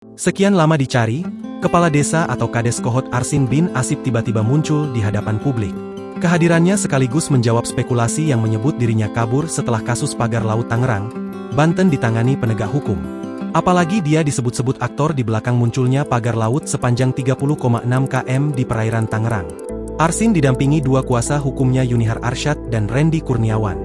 Sekian lama dicari, Kepala Desa atau Kades Kohot Arsin bin Asib tiba-tiba muncul di hadapan publik. Kehadirannya sekaligus menjawab spekulasi yang menyebut dirinya kabur setelah kasus pagar laut Tangerang, Banten ditangani penegak hukum. Apalagi dia disebut-sebut aktor di belakang munculnya pagar laut sepanjang 30,6 km di perairan Tangerang. Arsin didampingi dua kuasa hukumnya Yunihar Arsyad dan Randy Kurniawan.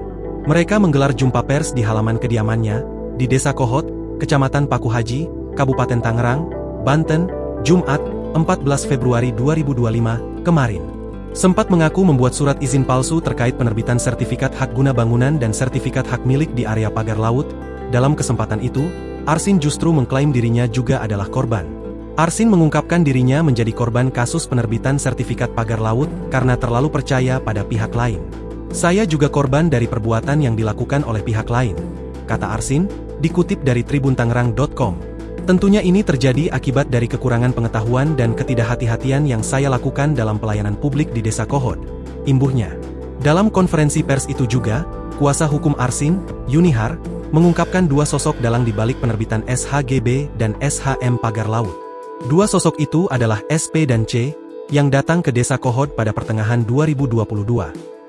Mereka menggelar jumpa pers di halaman kediamannya, di Desa Kohot, Kecamatan Paku Haji, Kabupaten Tangerang, Banten, Jumat, 14 Februari 2025, kemarin. Sempat mengaku membuat surat izin palsu terkait penerbitan sertifikat hak guna bangunan dan sertifikat hak milik di area pagar laut. Dalam kesempatan itu, Arsin justru mengklaim dirinya juga adalah korban. Arsin mengungkapkan dirinya menjadi korban kasus penerbitan sertifikat pagar laut karena terlalu percaya pada pihak lain. Saya juga korban dari perbuatan yang dilakukan oleh pihak lain, kata Arsin, dikutip dari tribuntangerang.com. Tentunya ini terjadi akibat dari kekurangan pengetahuan dan ketidakhati-hatian yang saya lakukan dalam pelayanan publik di Desa Kohot, imbuhnya. Dalam konferensi pers itu juga, kuasa hukum Arsin, Yunihar, mengungkapkan dua sosok dalang dibalik penerbitan SHGB dan SHM pagar laut. Dua sosok itu adalah SP dan C, yang datang ke Desa Kohot pada pertengahan 2022.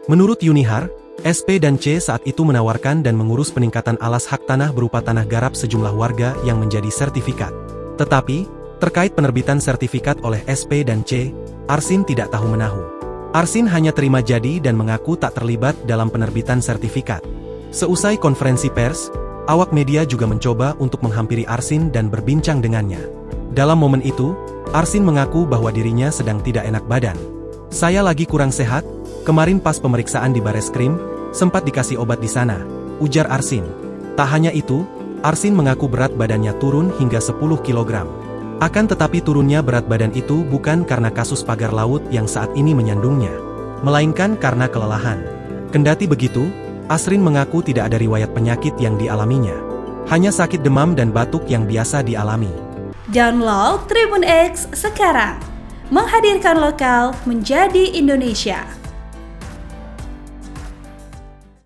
Menurut Yunihar, SP dan C saat itu menawarkan dan mengurus peningkatan alas hak tanah berupa tanah garap sejumlah warga yang menjadi sertifikat. Tetapi, terkait penerbitan sertifikat oleh SP dan C, Arsin tidak tahu menahu. Arsin hanya terima jadi dan mengaku tak terlibat dalam penerbitan sertifikat. Seusai konferensi pers, awak media juga mencoba untuk menghampiri Arsin dan berbincang dengannya. Dalam momen itu, Arsin mengaku bahwa dirinya sedang tidak enak badan. Saya lagi kurang sehat. Kemarin pas pemeriksaan di Bareskrim, sempat dikasih obat di sana, ujar Arsin. Tak hanya itu, Arsin mengaku berat badannya turun hingga 10 kg. Akan tetapi turunnya berat badan itu bukan karena kasus pagar laut yang saat ini menyandungnya, melainkan karena kelelahan. Kendati begitu, Arsin mengaku tidak ada riwayat penyakit yang dialaminya. Hanya sakit demam dan batuk yang biasa dialami. Download Tribun X sekarang, menghadirkan lokal menjadi Indonesia.